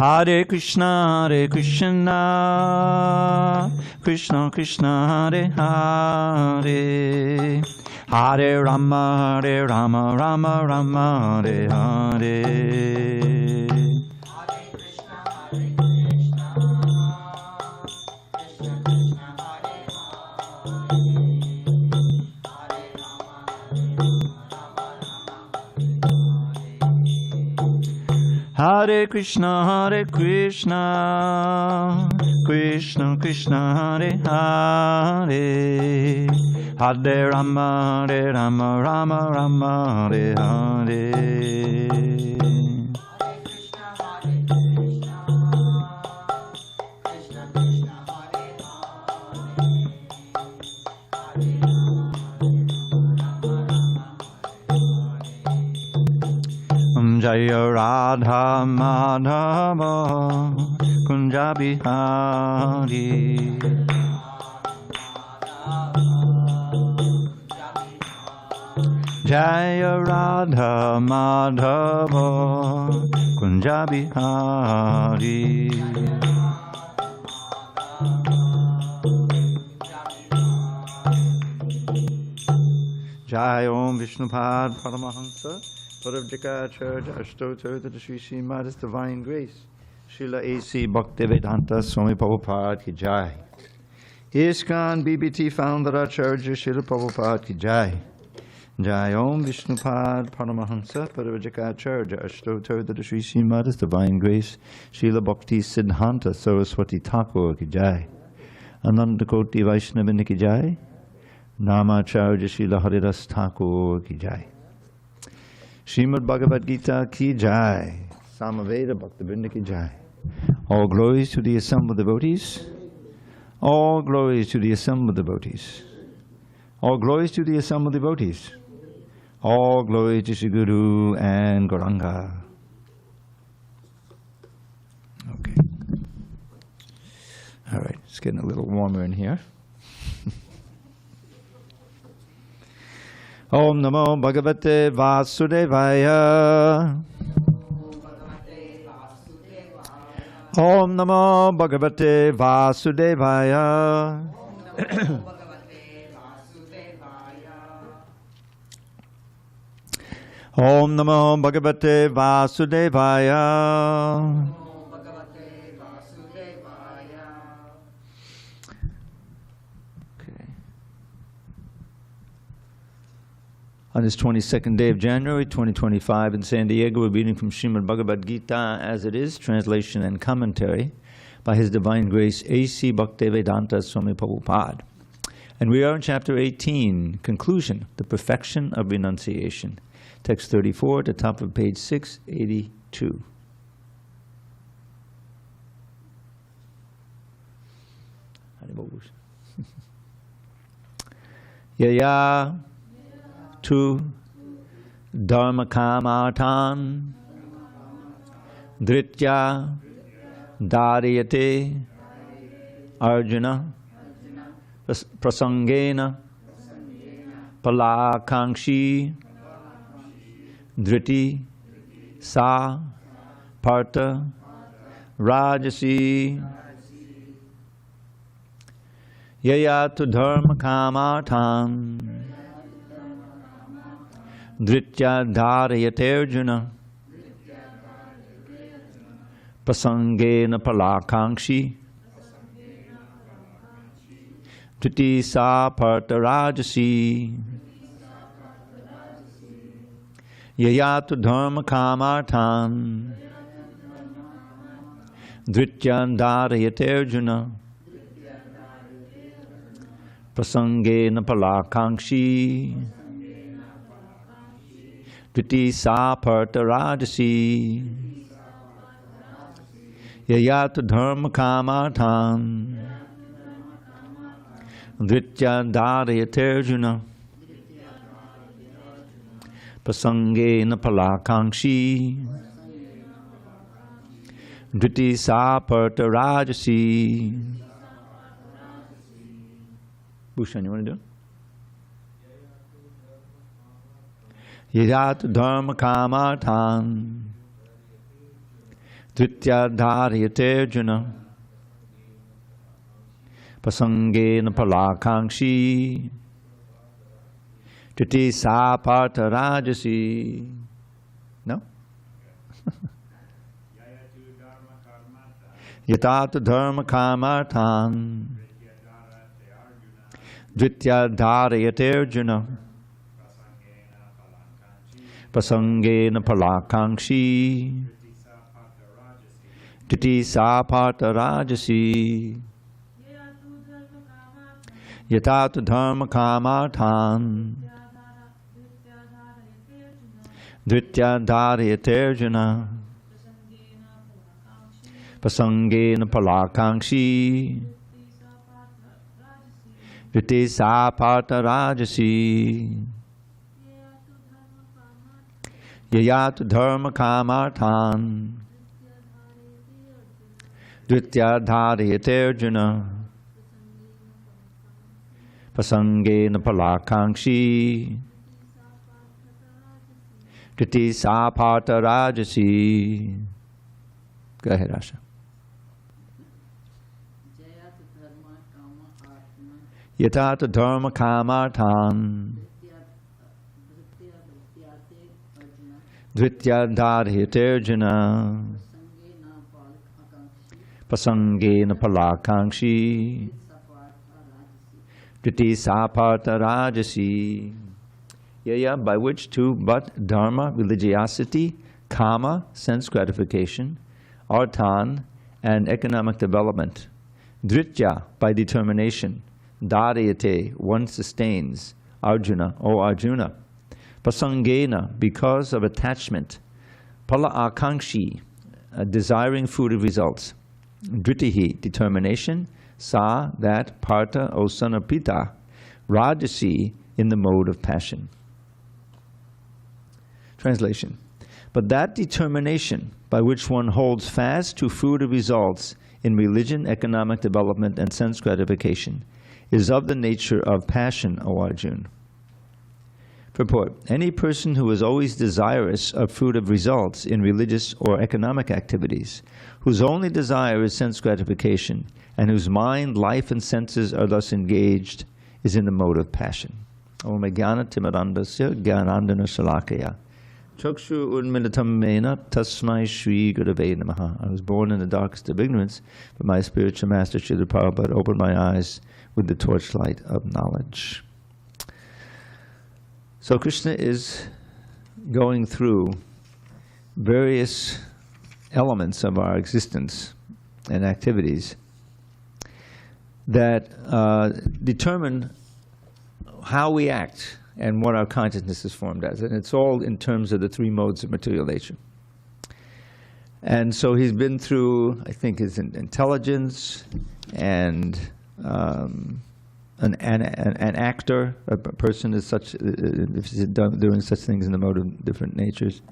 Hare Krishna, Krishna Krishna, Hare Hare, Hare Rama, Rama Rama, Hare Hare. Hare Krishna, Krishna Krishna, Hare Hare, Hare Rama, Rama Rama, Hare Hare. Jaya Radha Madhava Kunja Bihari. Jaya Radha Madhava Kunja Bihari. Jai Om Vishnupad Paramahansa Paravjikacharya Ashtotar to the Sri Srimad Divine Grace Srila A.C. Bhaktivedanta Swami Prabhupada Ki Jai. ISKCON BBT Founder Acharya Srila Prabhupada Ki Jai. Jai Om Vishnupad Paramahansa Paravjikacharya Ashtotar to the Sri Srimad Divine Grace Srila Bhakti Siddhanta Saraswati Thakur Ki Jai. Ananda Koti Vaishnavini Ki Jai. Namacharya Srila Haridas Thakur Ki Jai. Srimad Bhagavad Gita Ki Jai. Samaveda Bhaktivinoda Ki Jai. All glories to the assembled devotees. All glories to the assembled devotees. All glories to the assembled devotees. All glories to Sri Guru and Gauranga. Okay. All right, it's getting a little warmer in here. Om Namo Bhagavate Vasudevaya. Om Namo Bhagavate Vasudevaya. Om Namo Bhagavate Vasudevaya. On this 22nd day of January 2025 in San Diego, we're reading from Srimad Bhagavad Gita as it is, translation and commentary by His Divine Grace A.C. Bhaktivedanta Swami Prabhupada. And we are in chapter 18, conclusion, the perfection of renunciation. Text 34 at the top of page 682. Yaya tu dharma kamartan dritya dhariyate arjuna prasangena palakankshi driti sa parta rajasi yaya tu dharma kamartan dritya dharayate arjuna prasangena palakankshi driti sa parta rajasi yayatu dharma kamartan dritya dharayate arjuna prasangena palakankshi driti sa parta rajasi yayatu dharma kamartan dritya dharayate arjuna prasangena palakankshi driti sa parta rajasi. Bhushan, you want to do? Yayat dharma kamartan Dvitya dharayate Arjuna pasangena palakangshi Triti sapartha rajasi. No? Yatata dharma kamarthan Dvitya dharayate Arjuna pasangena palakangshi Triti sapartha rajasi. Yatata dharma kamarthan Dvitya dharayate Arjuna pasangena palakangshi Triti sapartha rajasi. Yayatu dharma kamarthan Dvitya dharayate Arjuna pasangena palakangshi Triti sapartha rajasi. Go ahead, Asha. Yatata dharma kamarthan Dvitya dharayate Arjuna pasangena palakangshi Triti sapartha rajasi. Yaya, by which to but dharma, religiosity, kama, sense gratification, arthan, and economic development, dritya, by determination, dharayate, one sustains, Arjuna, O Arjuna, pasangena, because of attachment, pala akankshi, desiring fruit of results, dritihi, determination, sa, that, partha, O son of Pita, rajasi, in the mode of passion. Translation. But that determination by which one holds fast to fruit of results in religion, economic development, and sense gratification is of the nature of passion, O Arjuna. Purport. Any person who is always desirous of fruit of results in religious or economic activities, whose only desire is sense gratification, and whose mind, life, and senses are thus engaged, is in the mode of passion. Om Jnana Timirandasya Jnanandana Shalakaya Chakshu Unmilitam Mena Tasmai Shri Gurave Namaha. I was born in the darkest of ignorance, but my spiritual master Srila Prabhupada opened my eyes with the torchlight of knowledge. So Krishna is going through various elements of our existence and activities that determine how we act and what our consciousness is formed as. And it's all in terms of the three modes of material nature. And so he's been through, I think, his intelligence and an actor, a person is such, if he's doing such things in the mode of different natures,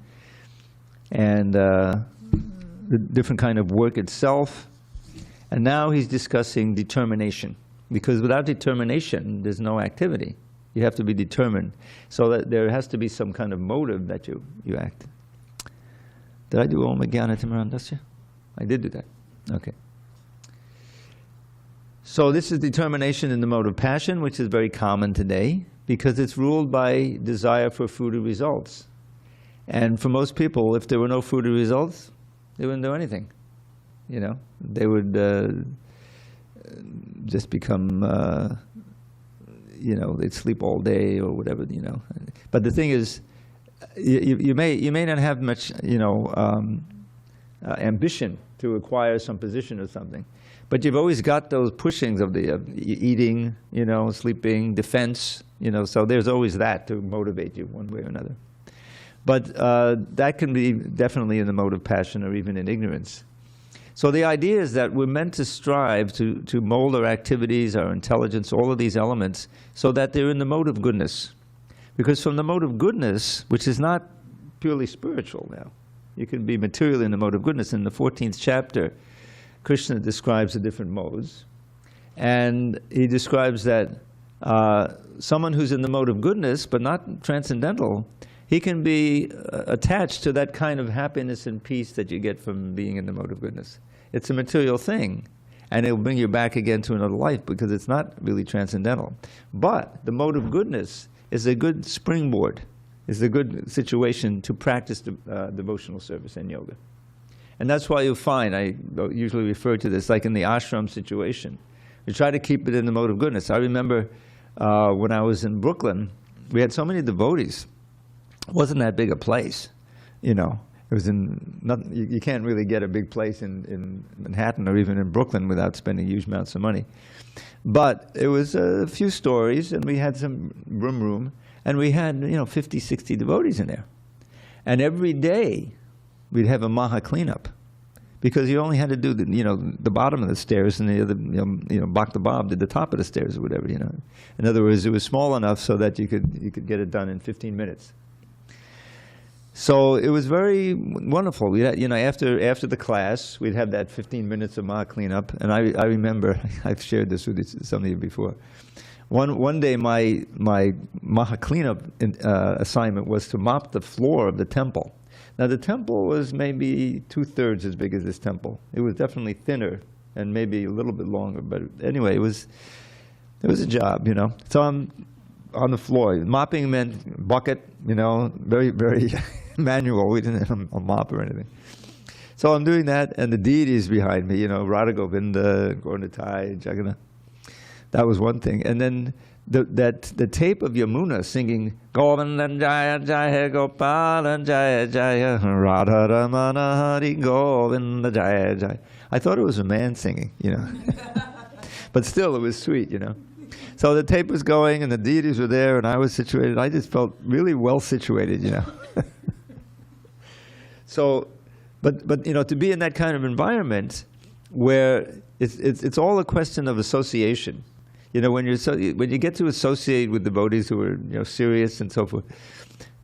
and the different kind of work itself. And now he's discussing determination, because without determination, there's no activity. You have to be determined, so that there has to be some kind of motive that you act. Did I do Om Jnana Timirandasya? I did do that. Okay. So this is determination in the mode of passion, which is very common today, because it's ruled by desire for fruit of results. And for most people, if there were no fruit of results, they wouldn't do anything. You know, they would just become, you know, they'd sleep all day or whatever, you know. But the thing is, you may not have much, you know, ambition to acquire some position or something, but you've always got those pushings of the eating, you know, sleeping, defense, you know. So there's always that to motivate you one way or another. But that can be definitely in the mode of passion or even in ignorance. So the idea is that we're meant to strive to mold our activities, our intelligence, all of these elements, so that they're in the mode of goodness. Because from the mode of goodness, which is not purely spiritual now, you can be material in the mode of goodness. In the 14th chapter, Krishna describes the different modes. And he describes that someone who's in the mode of goodness, but not transcendental, he can be attached to that kind of happiness and peace that you get from being in the mode of goodness. It's a material thing, and it will bring you back again to another life because it's not really transcendental. But the mode of goodness is a good springboard, is a good situation to practice devotional service and yoga. And that's why you'll find, I usually refer to this, like in the ashram situation, we try to keep it in the mode of goodness. I remember when I was in Brooklyn, we had so many devotees. It wasn't that big a place, you know. It was you can't really get a big place in Manhattan or even in Brooklyn without spending huge amounts of money. But it was a few stories, and we had some room, and we had 50, 60 devotees in there. And every day we'd have a maha cleanup, because you only had to do the bottom of the stairs, and the other Bhakta Bob did the top of the stairs or whatever. In other words, it was small enough so that you could get it done in 15 minutes. So it was very wonderful. We had, after the class, we'd have that 15 minutes of Maha cleanup. And I remember, I've shared this with some of you before. One day, my Maha cleanup assignment was to mop the floor of the temple. Now the temple was maybe 2/3 as big as this temple. It was definitely thinner and maybe a little bit longer. But anyway, it was a job, So I'm on the floor. Mopping meant bucket, very, very manual. We didn't have a mop or anything. So I'm doing that, and the deities behind me, Radha Govinda, Gaurnitai, Jagannath. That was one thing. And then the tape of Yamuna singing Govinda Jaya Jaya Gopala Jaya Jaya Radha Ramana Hari Govinda Jaya Jaya. I thought it was a man singing, But still, it was sweet, So the tape was going, and the deities were there, and I was situated. I just felt really well situated, So, but to be in that kind of environment where it's all a question of association. When you get to associate with devotees who are serious and so forth,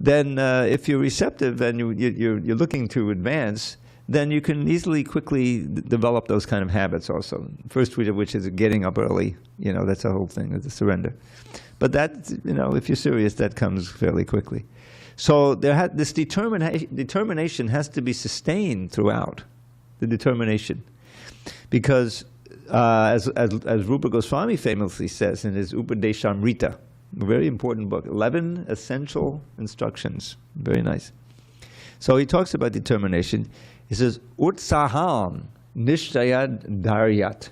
then if you're receptive and you're looking to advance, then you can easily, quickly develop those kind of habits also. First, which is getting up early. That's the whole thing, is the surrender. But that, if you're serious, that comes fairly quickly. So this determination has to be sustained throughout, the determination. Because as Rupa Goswami famously says in his Upadeshamrita, a very important book, 11 essential instructions, very nice. So he talks about determination. He says, Utsahan nishtayad daryat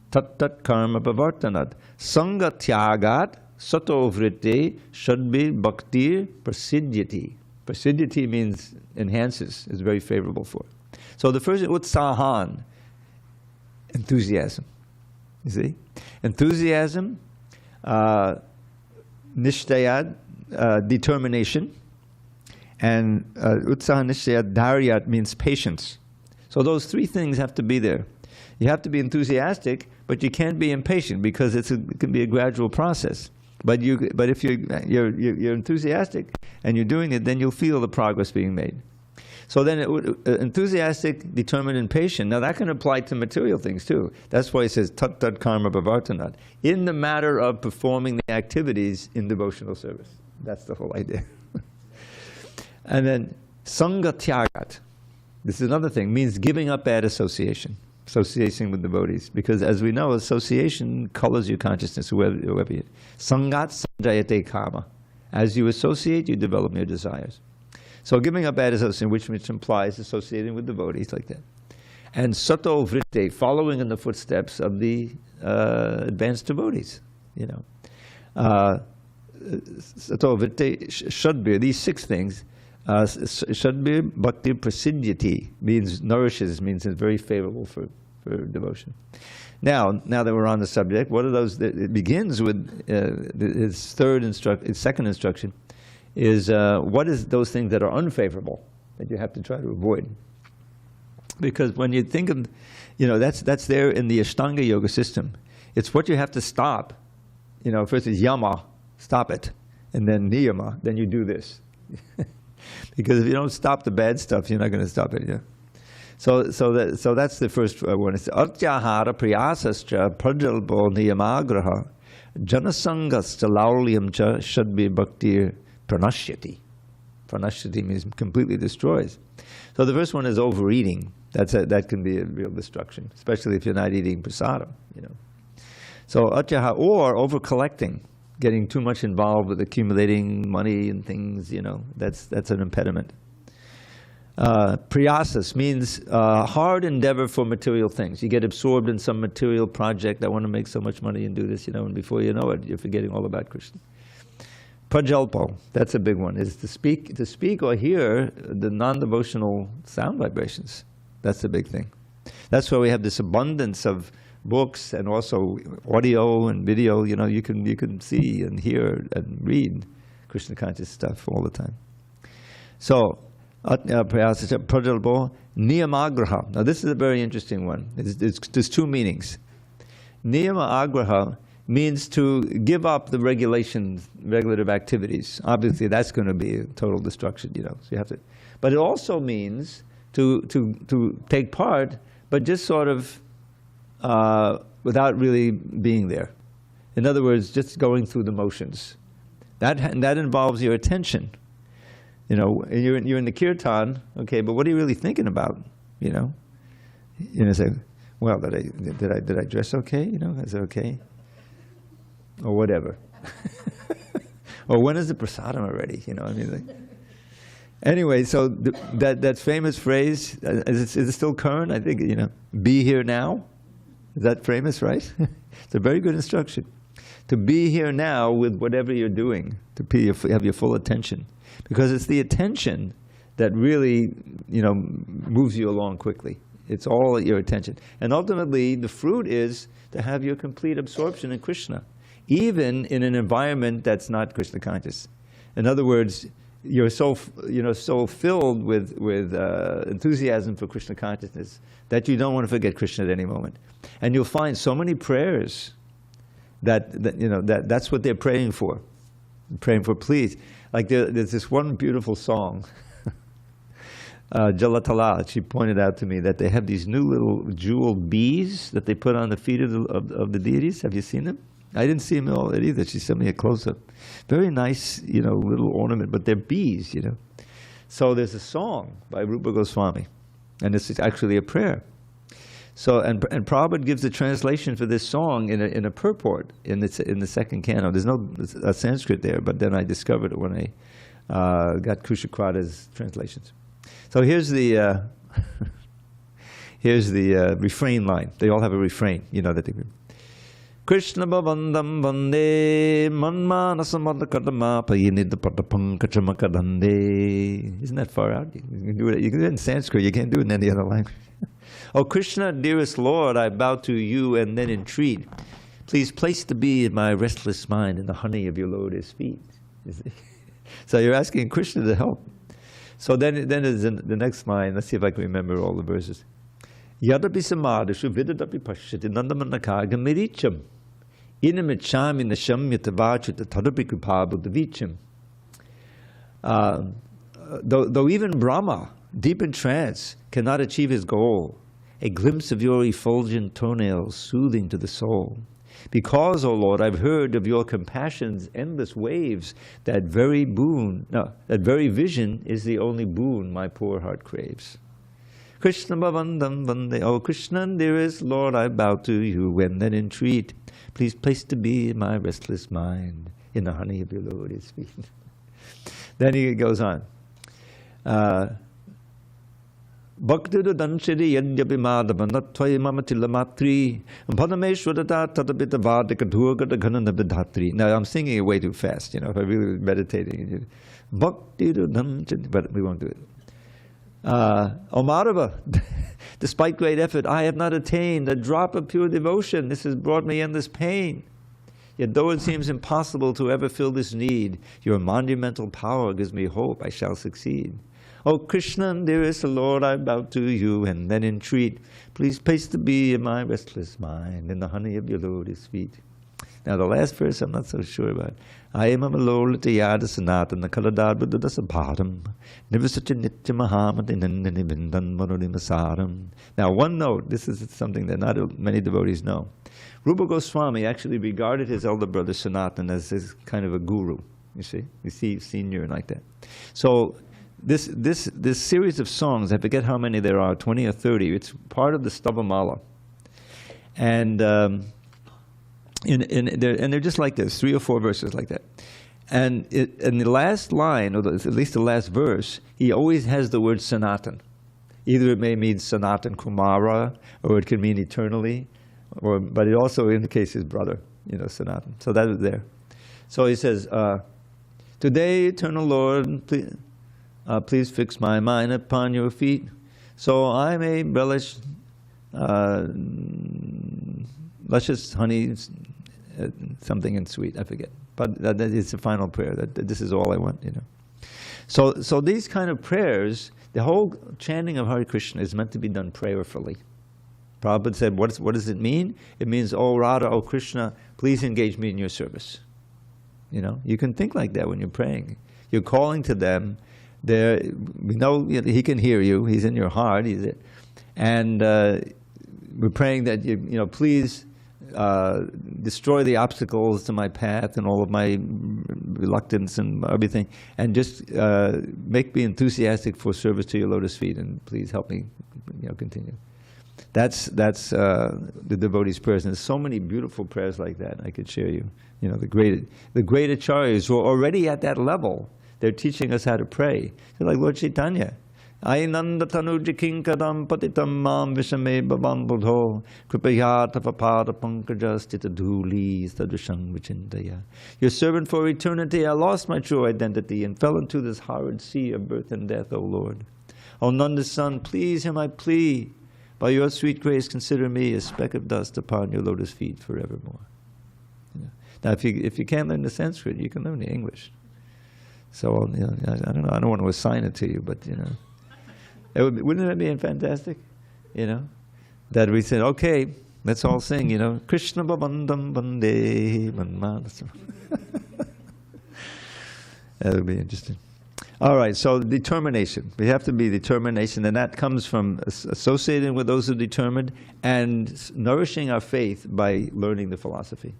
tat karma pavartanat sanga tyagat sato vritte shadbi bhaktir prasidyati. Prasidyati means enhances, is very favorable for. So the first is utsahan, enthusiasm. You see? Enthusiasm, nishtayad, determination, and utsaha nishtayad daryat means patience. So those three things have to be there. You have to be enthusiastic, but you can't be impatient because it can be a gradual process. But if you're enthusiastic and you're doing it, then you'll feel the progress being made. So then enthusiastic, determined, and patient. Now that can apply to material things too. That's why it says tat tat karma bhavartanat, in the matter of performing the activities in devotional service. That's the whole idea. And then sangha tyagat. This is another thing, means giving up bad association with devotees. Because as we know, association colors your consciousness, whoever you are. Sangat sanjayate kama. As you associate, you develop your desires. So giving up bad association, which implies associating with devotees like that. And sato vritte, following in the footsteps of the advanced devotees. Sato vritte should be, these 6 things, should be bhakti prasidyati, means nourishes, means it's very favorable for devotion. Now that we're on the subject, what are those? It begins with his second instruction is what is those things that are unfavorable that you have to try to avoid? Because when you think of, that's there in the Ashtanga Yoga system. It's what you have to stop. First is yama, stop it, and then niyama, then you do this. Because if you don't stop the bad stuff, you're not going to stop it. Yeah. So that's the first one. It's artyahara priyasascha prajalpo niyamagraha janasangascha laulyam cha shadbi bhaktir pranashyati. Pranashati means completely destroys. So the first one is overeating. That can be a real destruction, especially if you're not eating prasadam, you know. So atyaha, or over collecting, getting too much involved with accumulating money and things, you know, that's an impediment. Priyasas means hard endeavor for material things. You get absorbed in some material project. I want to make so much money and do this, you know, and before you know it, you're forgetting all about Krishna. Prajalpo, that's a big one, is to speak or hear the non-devotional sound vibrations. That's the big thing. That's why we have this abundance of books and also audio and video. You know, you can see and hear and read Krishna conscious stuff all the time. So, prajalpo, niyamagraha. Now this is a very interesting one. There's two meanings. Niyama agraha means to give up the regulative activities. Obviously, that's going to be a total destruction, you know. So you have to. But it also means to take part, but just sort of without really being there. In other words, just going through the motions. That involves your attention. You know, you're in the kirtan, okay, but what are you really thinking about? You know, say, well, did I dress okay? You know, is it okay? Or whatever. Or when is the prasadam already? You know, I mean. Like, anyway, so that famous phrase, is it still current? I think, you know, be here now. Is that famous, right? It's a very good instruction. To be here now with whatever you're doing, to have your full attention. Because it's the attention that really, you know, moves you along quickly. It's all your attention. And ultimately, the fruit is to have your complete absorption in Krishna, even in an environment that's not Krishna conscious. In other words, you're so filled with enthusiasm for Krishna consciousness that you don't want to forget Krishna at any moment. And you'll find so many prayers that's what they're praying for. Praying for, please. Like there's this one beautiful song, Jalatala, she pointed out to me that they have these new little jeweled bees that they put on the feet of the deities. Have you seen them? I didn't see them all either. She sent me a close-up. Very nice, you know, little ornament, but they're bees, you know. So there's a song by Rupa Goswami, and this is actually a prayer. So, and Prabhupada gives the translation for this song in a purport in the second canto. There's no Sanskrit there, but then I discovered it when I got Kushakrata's translations. So here's the refrain line. They all have a refrain, you know that they. Krishna bhavandam vande manmanasam kadama payinid patapankachamakadandehe. Isn't that far out? You can do it. You can do it in Sanskrit. You can't do it in any other language. Oh Krishna, dearest Lord, I bow to you and then entreat. Please place the bee in my restless mind in the honey of your lotus feet. So you're asking Krishna to help. So then is the next line. Let's see if I can remember all the verses. Yadapi samadhishu vidadapi pashyati nandamanaka gamiricham inamichami nasham yatavachita tadapi kripabuddhavicham. Though even Brahma, deep in trance, cannot achieve his goal, a glimpse of your effulgent toenails soothing to the soul. Because, O Lord, I've heard of your compassion's endless waves, that very vision is the only boon my poor heart craves. Krishna bhavandam vande, O Krishna, dearest Lord, I bow to you and then entreat. Please place to be in my restless mind in the honey of your lotus feet. Then he goes on. Bhaktiru danshiri yadyapi madhavanattvai mamatilamatri padameshwarata tadapita vadika dhurgata ghananabidhatri. Now I'm singing it way too fast, you know, if I really was meditating. Bhaktiru danshiri, but we won't do it. O Madhava, despite great effort, I have not attained a drop of pure devotion. This has brought me endless pain. Yet though it seems impossible to ever fill this need, your monumental power gives me hope I shall succeed. O Krishna, dearest Lord, I bow to you and then entreat. Please place the bee in my restless mind in the honey of your lotus feet. Now the last verse I'm not so sure about. I am a malolita yada sanatana kaladad buddhadasa bharam nivasacha nitya mahamati nandini vindan manurimasaram. Now one note, this is something that not many devotees know. Rupa Goswami actually regarded his elder brother Sanatan as his kind of a guru. You see? You see senior like that. So this series of songs, I forget how many there are, 20 or 30, it's part of the Stavamala. And they're just like this, 3 or 4 verses like that. And in the last line, or at least the last verse, he always has the word Sanatan. Either it may mean Sanatan Kumara, or it can mean eternally, but it also indicates his brother, Sanatan. So that is there. So he says, today, eternal Lord, please fix my mind upon your feet, so I may relish luscious honey, something and sweet, I forget. But that is the final prayer, that this is all I want, So these kind of prayers, the whole chanting of Hare Krishna is meant to be done prayerfully. Prabhupada said, what does it mean? It means, oh Radha, oh Krishna, please engage me in your service. You can think like that when you're praying. You're calling to them. We know he can hear you. He's in your heart. And we're praying that please destroy the obstacles to my path and all of my reluctance and everything, and just make me enthusiastic for service to your lotus feet, and please help me continue. That's the devotees' prayers, and there's so many beautiful prayers like that I could share you. The great acharyas who are already at that level, they're teaching us how to pray. They're like Lord Chaitanya. Ainanda tanuja kinkadam patitam mam vishame babam budho kripaya tapapada pankaja stita dhuli stadrushang vichindaya. Your servant for eternity, I lost my true identity and fell into this horrid sea of birth and death, O Lord. O Nanda's son, please hear my plea. By your sweet grace, consider me a speck of dust upon your lotus feet forevermore. Now, if you can't learn the Sanskrit, you can learn the English. So I don't know. I don't want to assign it to you, but wouldn't that be fantastic? That we said, okay, let's all sing. Krishna Bhavandam Vande Manmanasam. That would be interesting. All right, so determination. We have to be determination, and that comes from associating with those who are determined and nourishing our faith by learning the philosophy.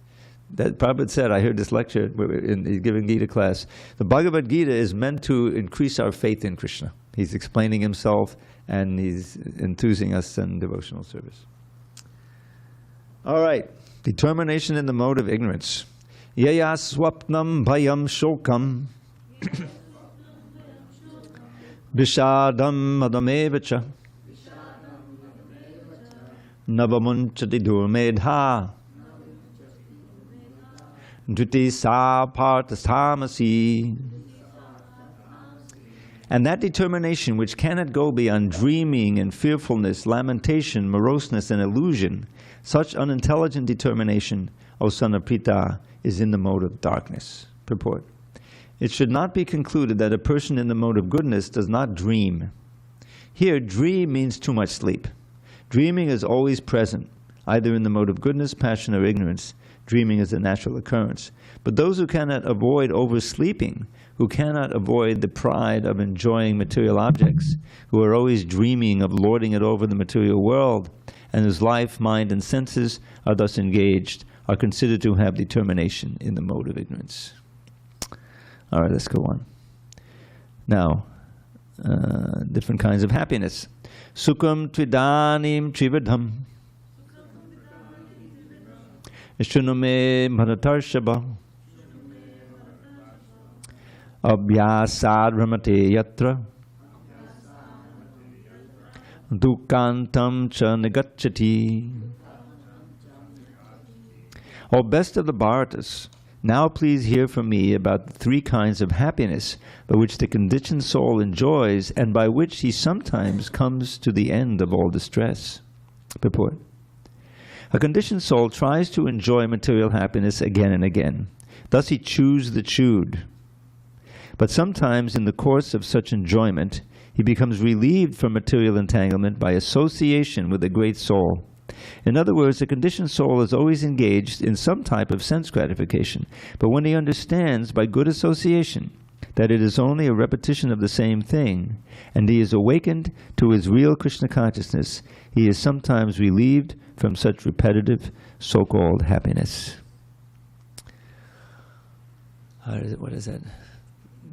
That Prabhupada said, I heard this lecture in giving Gita class, the Bhagavad Gita is meant to increase our faith in Krishna. He's explaining himself and he's enthusing us in devotional service. All right, determination in the mode of ignorance. Yaya swapnam bhayam shokam vishadam madamevacha navamunchati durmedha Dhriti sa parthasamasi. And that determination which cannot go beyond dreaming and fearfulness, lamentation, moroseness, and illusion, such unintelligent determination, O son of Pritha, is in the mode of darkness. Purport. It should not be concluded that a person in the mode of goodness does not dream. Here, dream means too much sleep. Dreaming is always present, either in the mode of goodness, passion, or ignorance. Dreaming is a natural occurrence. But those who cannot avoid oversleeping, who cannot avoid the pride of enjoying material objects, who are always dreaming of lording it over the material world, and whose life, mind, and senses are thus engaged, are considered to have determination in the mode of ignorance. All right, let's go on. Now, different kinds of happiness. Sukham tvidanim trivadham. Shrunume bharatarshaba abhyasad ramate yatra dukantam cha nagacchati. O best of the Bharatas, now please hear from me about the 3 kinds of happiness by which the conditioned soul enjoys and by which he sometimes comes to the end of all distress. Purport. A conditioned soul tries to enjoy material happiness again and again. Thus he chews the chewed. But sometimes in the course of such enjoyment, he becomes relieved from material entanglement by association with the great soul. In other words, the conditioned soul is always engaged in some type of sense gratification. But when he understands by good association that it is only a repetition of the same thing, and he is awakened to his real Krishna consciousness, he is sometimes relieved from such repetitive so-called happiness. what is that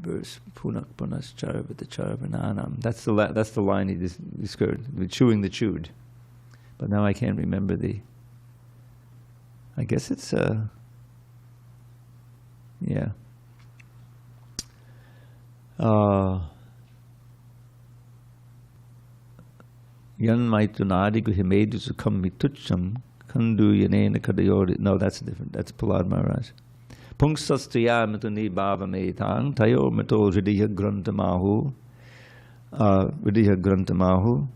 verse? Punak punaschara vitacharavananam. That's the line he described, chewing the chewed. But now I can't remember I guess it's yeah. Yan maitunadi guhimedu sukam mitucham kandu yanena kadayori. No, that's different. That's Prahlad Maharaj. Pungsastya mituni bhava metang tayo mito ridiha grantamahu. Ridiha grantamahu.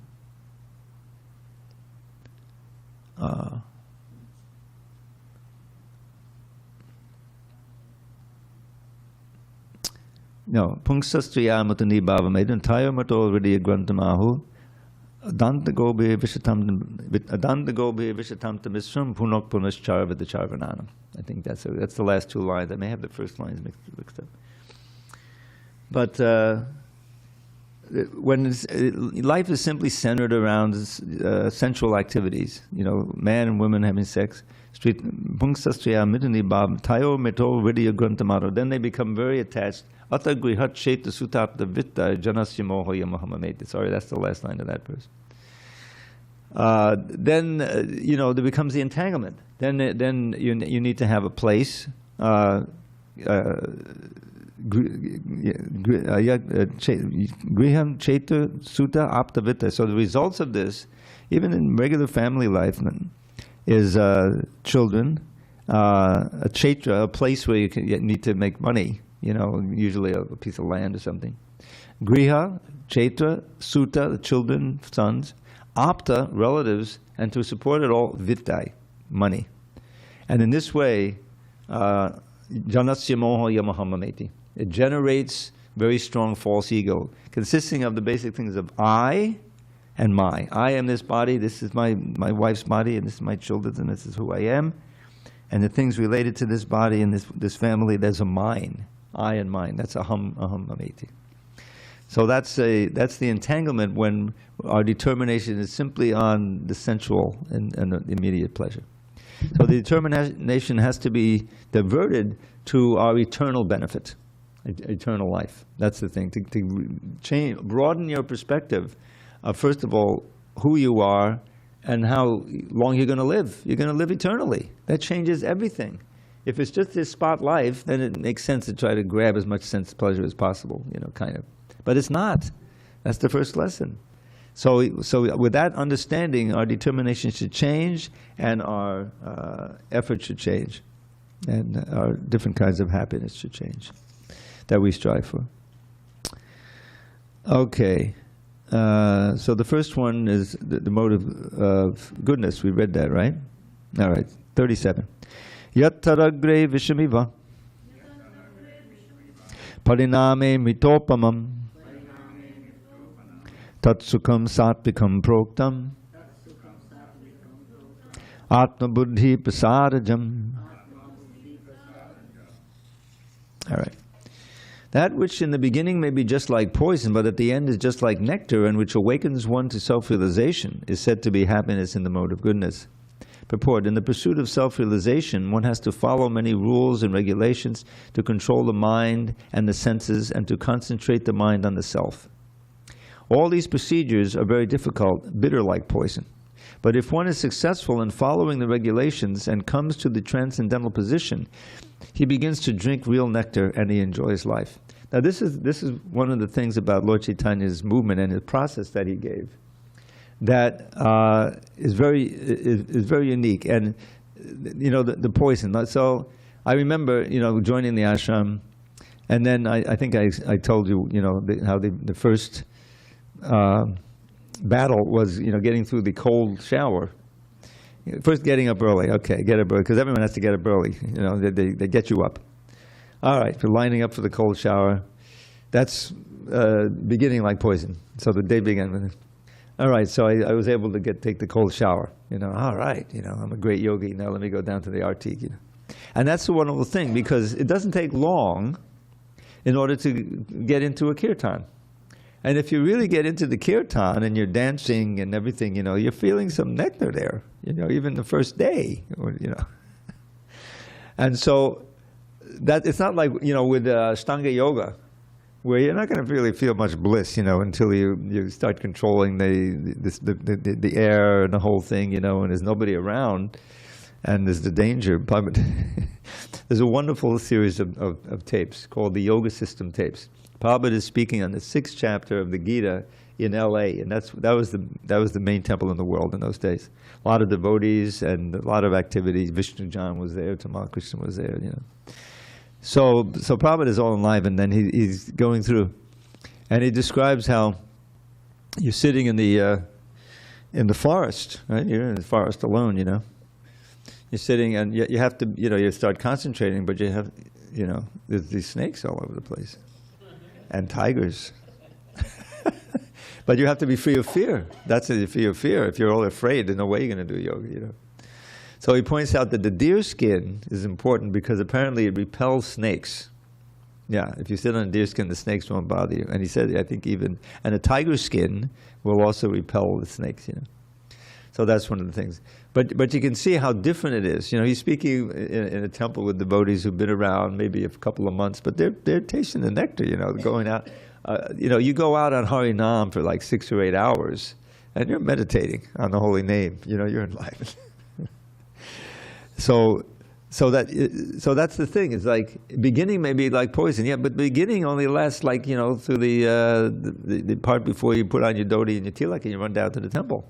No, Pungsastya mituni bhava metang tayo mito ridiha grantamahu. Adanta gobe vishatam misram punok punaschara vidacharvananam. I think that's the last two lines. I may have the first lines mixed up. But when life is simply centered around sensual activities, man and women having sex, then they become very attached. Sorry, that's the last line of that verse. Then there becomes the entanglement. Then you need to have a place. Griham Cheta Sutta Aptavita. So the results of this, even in regular family life, is children, a Chetra, a place where you need to make money. Usually a piece of land or something. Griha, Chetra, Sutta, the children, sons. Apta, relatives, and to support it all, Vittai, money. And in this way, Janasya moha yamahamameti. It generates very strong false ego, consisting of the basic things of I and my. I am this body, this is my wife's body, and this is my children's, and this is who I am. And the things related to this body and this family, there's a mine. I and mine. That's aham mameti. So that's the entanglement when our determination is simply on the sensual and immediate pleasure. So the determination has to be diverted to our eternal benefit, eternal life. That's the thing. To change, broaden your perspective of, first of all, who you are and how long you're going to live. You're going to live eternally. That changes everything. If it's just this spot life, then it makes sense to try to grab as much sense pleasure as possible, kind of. But it's not. That's the first lesson. So with that understanding, our determination should change, and our effort should change, and our different kinds of happiness should change that we strive for. Okay. So the first one is the motive of goodness. We read that, right? All right. 37. Yat taragre vishamiva pariname mitopamam tat sukham satvikam proktam atma buddhi prasadajam. All right. That which in the beginning may be just like poison, but at the end is just like nectar, and which awakens one to self-realization, is said to be happiness in the mode of goodness. Purport: in the pursuit of self-realization, one has to follow many rules and regulations to control the mind and the senses, and to concentrate the mind on the self. All these procedures are very difficult, bitter like poison. But if one is successful in following the regulations and comes to the transcendental position, he begins to drink real nectar and he enjoys life. Now this is one of the things about Lord Chaitanya's movement and his process that he gave that is very unique. And the poison. So I remember joining the ashram, and then I think I told you how the first battle was getting through the cold shower. First, getting up early. Okay, get up early, because everyone has to get up early. They get you up. All right, for lining up for the cold shower, that's beginning like poison. So the day began with it. All right, so I was able to take the cold shower. All right, I'm a great yogi. Now let me go down to the artik. And that's the wonderful thing, because it doesn't take long in order to get into a kirtan. And if you really get into the kirtan and you're dancing and everything, you're feeling some nectar there, even the first day, And so that it's not like, with Ashtanga yoga, where you're not going to really feel much bliss, until you start controlling the air and the whole thing, and there's nobody around, and there's the danger. But there's a wonderful series of tapes called the Yoga System tapes. Prabhupada is speaking on the 6th chapter of the Gita in L.A., and that was the main temple in the world in those days. A lot of devotees and a lot of activities. Vishnu Jan was there, Tamal Krishna was there, So Prabhupada is all alive, and then he's going through, and he describes how you're sitting in the forest, right? You're in the forest alone, You're sitting, and you have to, you start concentrating, but you have, there's these snakes all over the place, and tigers. But you have to be free of fear. That's the free of fear. If you're all afraid, there's no way you're going to do yoga, So he points out that the deer skin is important because apparently it repels snakes. Yeah, if you sit on a deer skin, the snakes won't bother you. And he said, I think and a tiger skin will also repel the snakes, So that's one of the things. But you can see how different it is. He's speaking in a temple with devotees who've been around maybe a couple of months, but they're tasting the nectar, going out. You go out on Harinam for like 6 or 8 hours, and you're meditating on the holy name. You're enlivened. So that's the thing. It's like beginning may be like poison, yeah, but beginning only lasts like through the part before you put on your dhoti and your tilak and you run down to the temple.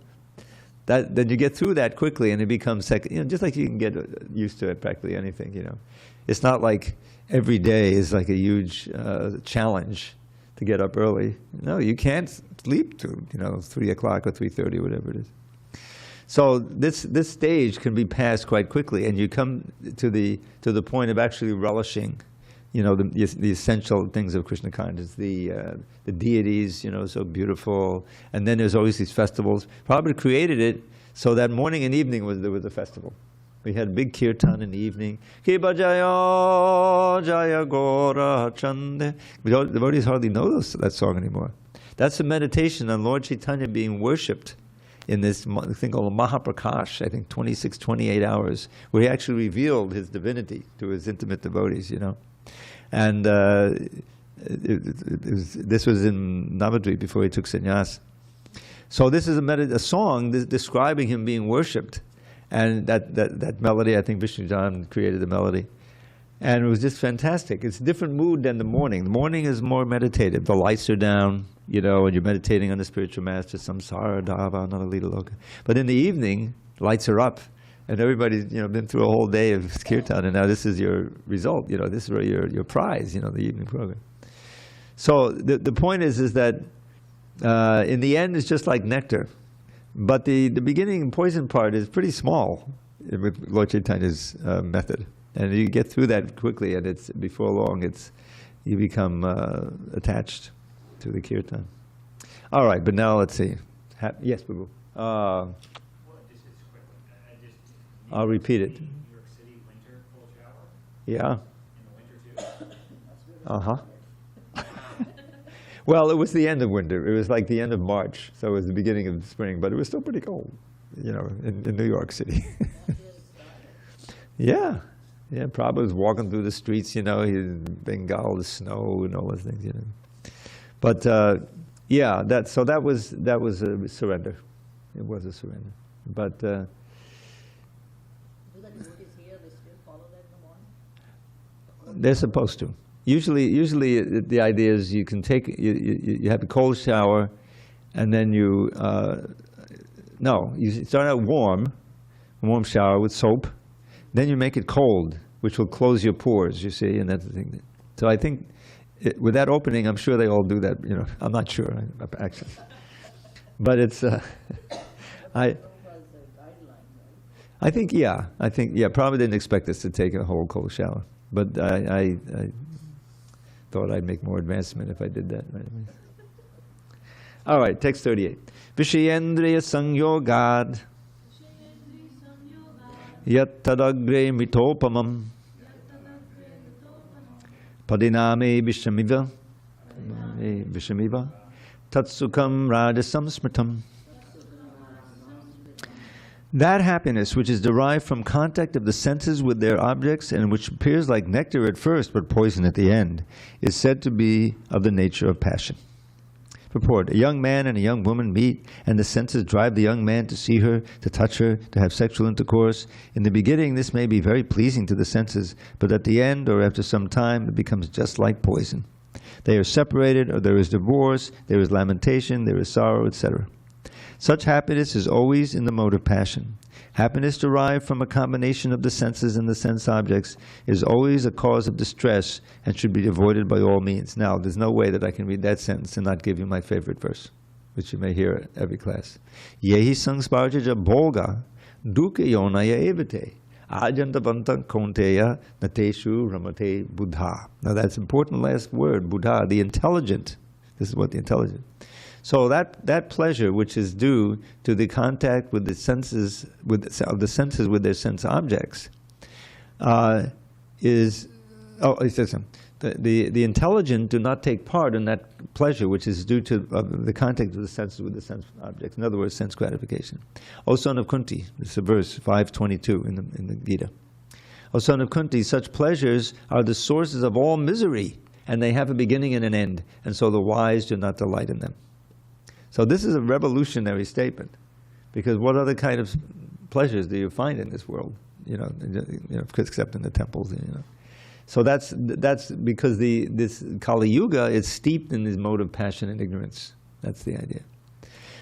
Then you get through that quickly, and it becomes second. Just like you can get used to it, practically anything. It's not like every day is like a huge challenge to get up early. No, you can't sleep to 3 o'clock or 3:30, whatever it is. So this stage can be passed quite quickly, and you come to the point of actually relishing, the essential things of Krishna consciousness, the deities, so beautiful, and then there's always these festivals. Prabhupada created it so that morning and evening there was a festival. We had big kirtan in the evening. Kiba Jaya Jaya Gora Chande. The devotees hardly know that song anymore. That's a meditation on Lord Chaitanya being worshipped in this thing called Mahaprakash, I think 26, 28 hours, where he actually revealed his divinity to his intimate devotees, And this was in Navadvip before he took sannyas. So this is a song describing him being worshipped. And that melody, I think Vishnu Jan created the melody. And it was just fantastic. It's a different mood than the morning. The morning is more meditative. The lights are down, and you're meditating on the spiritual master, samsara, dava, analita loka. But in the evening, lights are up. And everybody's been through a whole day of kirtan, and now this is your result. This is your prize. The evening program. So the point is that in the end, it's just like nectar, but the beginning poison part is pretty small with Lord Chaitanya's method, and you get through that quickly, and it's before long you become attached to the kirtan. All right, but now let's see. Yes, Babu. I'll repeat it. New York City winter cold shower? Yeah. In the winter too? Uh-huh. Well, it was the end of winter. It was like the end of March, so it was the beginning of spring, but it was still pretty cold, in New York City. Yeah. Yeah, Prabhupada was walking through the streets, he Bengal, the snow and all those things, But, yeah, that was a surrender. It was a surrender. But, do the devotees here, they still follow that in the morning? they're supposed to. Usually the idea is you can take, you have a cold shower, and then you start out warm shower with soap, then you make it cold, which will close your pores, you see, and that's the thing. So I think with that opening, I'm sure they all do that, I'm not sure, actually. But it's, I think, probably didn't expect us to take a whole cold shower. But I thought I'd make more advancement if I did that. Right? All right, text 38. Vishayendriya sangyogad yat tadagre mitopamam padiname vishamiva tatsukam rajasam smritam That happiness which is derived from contact of the senses with their objects and which appears like nectar at first but poison at the end is said to be of the nature of passion. Purport: a young man and a young woman meet, and the senses drive the young man to see her, to touch her, to have sexual intercourse. In the beginning this may be very pleasing to the senses, but at the end or after some time it becomes just like poison. They are separated, or there is divorce, there is lamentation, there is sorrow, etc. Such happiness is always in the mode of passion. Happiness derived from a combination of the senses and the sense objects is always a cause of distress and should be avoided by all means. Now, there's no way that I can read that sentence and not give you my favorite verse, which you may hear at every class. Yehi sangsparjaja bhoga dukkha yonaya evate ajantavanta konteya nateshu ramate buddha. Now that's important last word, buddha, the intelligent. This is what the intelligent. So that pleasure which is due to the contact with the senses, of the senses with their sense objects, is, it says the intelligent do not take part in that pleasure which is due to the contact of the senses with the sense objects. In other words, sense gratification. O son of Kunti, this is verse 522 in the Gita. O son of Kunti, such pleasures are the sources of all misery, and they have a beginning and an end, and so the wise do not delight in them. So this is a revolutionary statement, because what other kind of pleasures do you find in this world? Except in the temples. So that's because this Kali Yuga is steeped in this mode of passion and ignorance. That's the idea.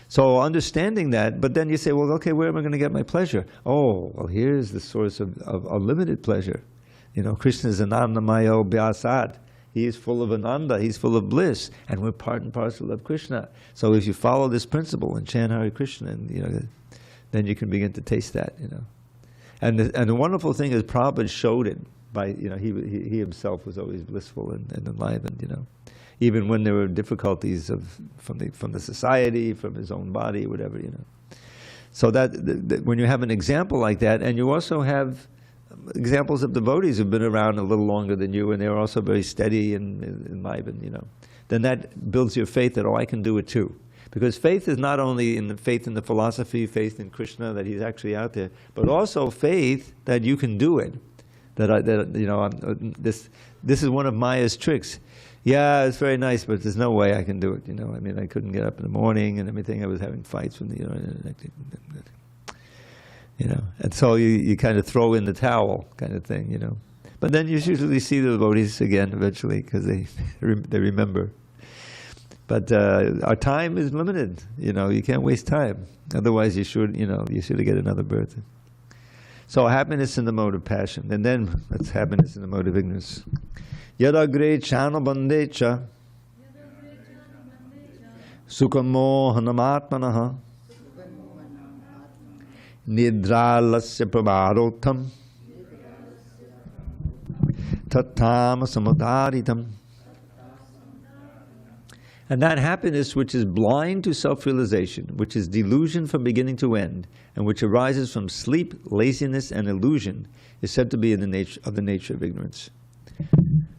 So understanding that, but then you say, well, okay, where am I going to get my pleasure? Oh, well, here's the source of unlimited pleasure. Krishna is Anandamayo Vyasad. He is full of ananda, he's full of bliss, and we're part and parcel of Krishna. So if you follow this principle and chant Hare Krishna, and then you can begin to taste that. And the wonderful thing is, Prabhupada showed it by he himself was always blissful and enlivened. Even when there were difficulties from the society, from his own body, whatever. So that when you have an example like that, and you also have examples of devotees who've been around a little longer than you, and they're also very steady and enlivened, then that builds your faith that, I can do it too. Because faith is not only in the faith in the philosophy, faith in Krishna, that he's actually out there, but also faith that you can do it. This is one of Maya's tricks. Yeah, it's very nice, but there's no way I can do it. I couldn't get up in the morning and everything. I was having fights with and so you kind of throw in the towel, kind of thing, But then you usually see the devotees again eventually, because they remember. But our time is limited, you can't waste time. Otherwise you should get another birth. So happiness in the mode of passion, and then that's happiness in the mode of ignorance. Yadagre chana bandecha sukamo hanamatmanaha nidralasya prabharotham tattama samudaritam. And that happiness which is blind to self-realization, which is delusion from beginning to end, and which arises from sleep, laziness, and illusion, is said to be in the nature of ignorance.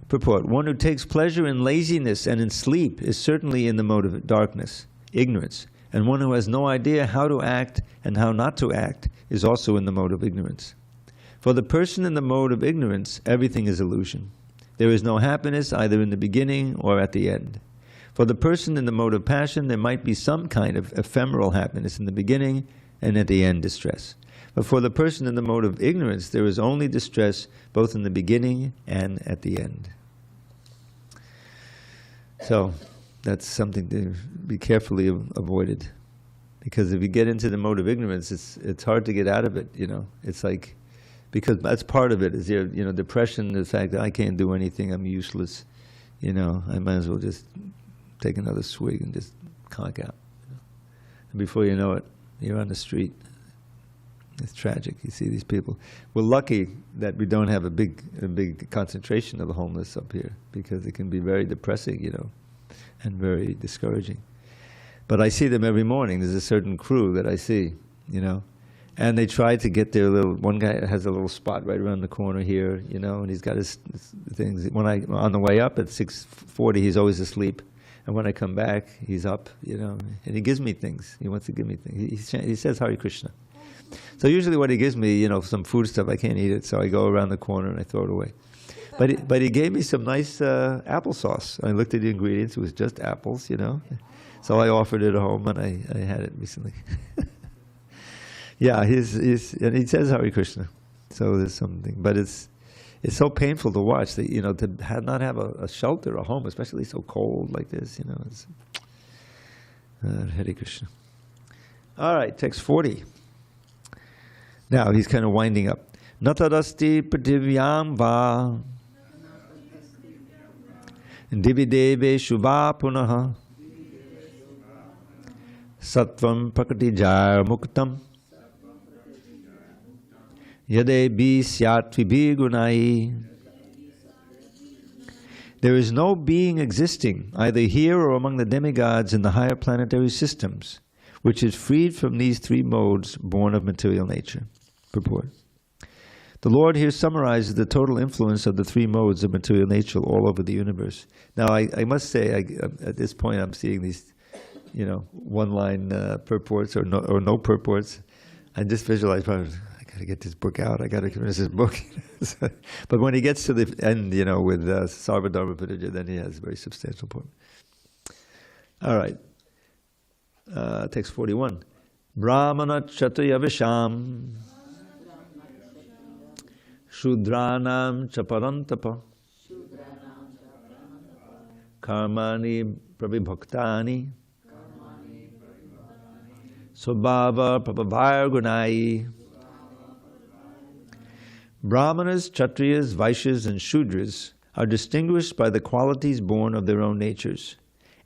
Purport: one who takes pleasure in laziness and in sleep is certainly in the mode of darkness, ignorance. And one who has no idea how to act and how not to act is also in the mode of ignorance. For the person in the mode of ignorance, everything is illusion. There is no happiness either in the beginning or at the end. For the person in the mode of passion, there might be some kind of ephemeral happiness in the beginning and at the end distress. But for the person in the mode of ignorance, there is only distress both in the beginning and at the end. So that's something to be carefully avoided, because if you get into the mode of ignorance, it's hard to get out of it. It's like, because that's part of it, is depression, the fact that I can't do anything, I'm useless. I might as well just take another swig and just conk out. And before you know it, you're on the street. It's tragic. You see these people. We're lucky that we don't have a big concentration of the homeless up here, because it can be very depressing, and very discouraging. But I see them every morning. There's a certain crew that I see, and they try to get their one guy has a little spot right around the corner here, and he's got his things. On the way up at 6:40, he's always asleep. And when I come back, he's up, and he gives me things. He wants to give me things. He says Hare Krishna. So usually when he gives me, some food stuff, I can't eat it, so I go around the corner and I throw it away. But he gave me some nice applesauce. I looked at the ingredients; it was just apples, So I offered it at home, and I had it recently. Yeah, and he says Hare Krishna, so there's something. But it's so painful to watch that to not have a shelter, a home, especially so cold like this. It's Hare Krishna. All right, text 40. Now he's kind of winding up. Natadasti prativyam va divideve shubha punaha sattvam prakati jar muktam yade bi syat vibhi gunai. There is no being existing, either here or among the demigods in the higher planetary systems, which is freed from these three modes born of material nature. Purport. The Lord here summarizes the total influence of the three modes of material nature all over the universe. Now, I must say, at this point, I'm seeing these, one-line purports or no purports. I just visualize, I got to get this book out. I got to finish this book. But when he gets to the end, with Sarvadharma Padaja, then he has a very substantial point. All right. Text 41. Brahmana Chataya Visham Shudranam Chaparantapa Karmani Prabhibhaktani Swabhava Prabhavaya Gunai. Brahmanas, Kshatriyas, Vaishyas, and Shudras are distinguished by the qualities born of their own natures,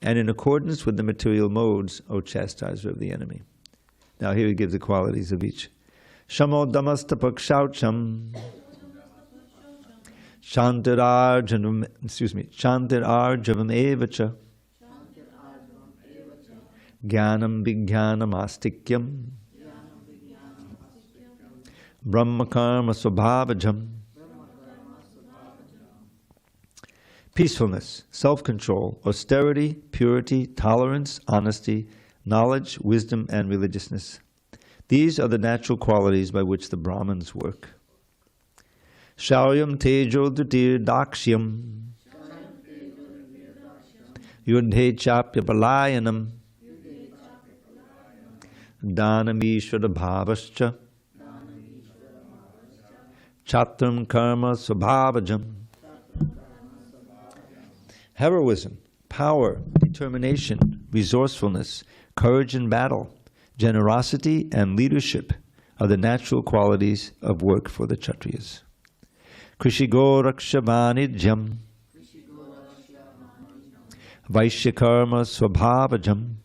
and in accordance with the material modes, O chastiser of the enemy. Now here he gives the qualities of each. Shamo damastapak shaucham Shantirarjavam evacha Jnanam Vijnanam Astikyam Brahmakarma Swabhavajam. Peacefulness, self-control, austerity, purity, tolerance, honesty, knowledge, wisdom, and religiousness. These are the natural qualities by which the Brahmins work. Sharyam tejo dhutir dakshyam yudhe chapya palayanam dhanamishvara bhavascha chatram karma swabhavajam. Heroism, power, determination, resourcefulness, courage in battle, generosity, and leadership are the natural qualities of work for the Kshatriyas. Krishigo rakshavanijam Vaishyakarma swabhavajam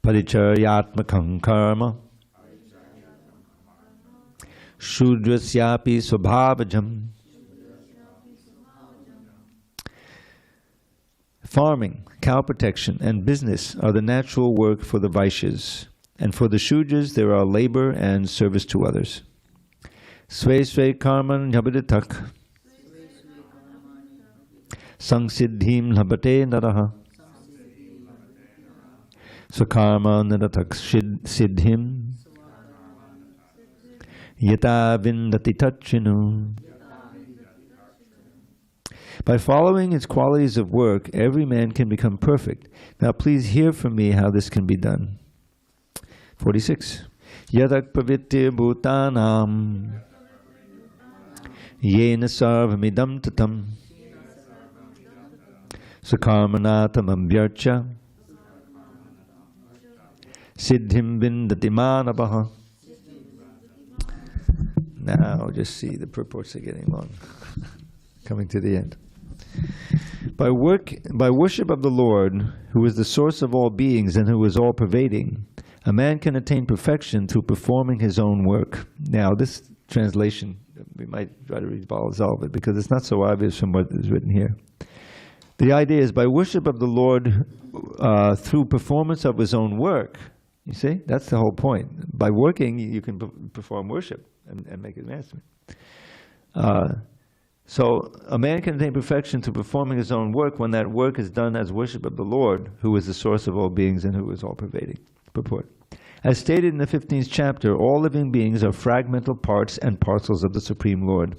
Paricharyatmakam karma Shudrasyapi swabhavajam. Farming, cow protection, and business are the natural work for the Vaishyas, and for the Shudras there are labor and service to others. Sve sve karman yabaditak Sangsiddhim labate naraha Sakarma naratak siddhim Yata vindati tachinu. By following its qualities of work, every man can become perfect. Now please hear from me how this can be done. 46. Yadak pavitya bhutanam Yena sarvamidam tatam Sakarmanatam ambhyarcha Siddhim vindati manabaha. Now just see, the purports are getting long. Coming to the end. By worship of the Lord, who is the source of all beings and who is all-pervading, a man can attain perfection through performing his own work. Now, this translation, we might try to resolve it because it's not so obvious from what is written here. The idea is by worship of the Lord through performance of his own work. You see, that's the whole point. By working, you can perform worship and make advancement. So a man can attain perfection through performing his own work when that work is done as worship of the Lord, who is the source of all beings and who is all-pervading. Purport. As stated in the 15th chapter, all living beings are fragmental parts and parcels of the Supreme Lord.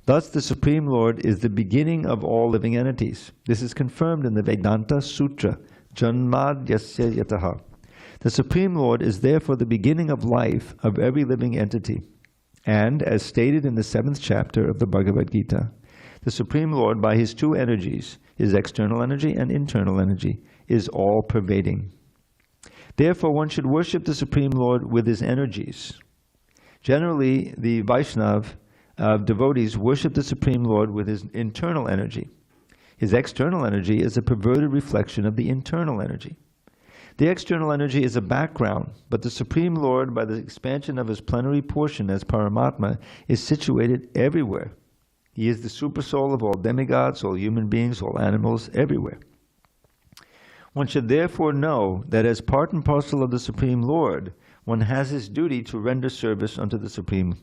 Thus, the Supreme Lord is the beginning of all living entities. This is confirmed in the Vedanta Sutra, Janmad Yasya Yataha. The Supreme Lord is therefore the beginning of life of every living entity. And, as stated in the 7th chapter of the Bhagavad Gita, the Supreme Lord, by his two energies, his external energy and internal energy, is all-pervading. Therefore, one should worship the Supreme Lord with his energies. Generally, the Vaishnava devotees worship the Supreme Lord with his internal energy. His external energy is a perverted reflection of the internal energy. The external energy is a background, but the Supreme Lord, by the expansion of his plenary portion as Paramatma, is situated everywhere. He is the supersoul of all demigods, all human beings, all animals, everywhere. One should therefore know that as part and parcel of the Supreme Lord, one has his duty to render service unto the Supreme.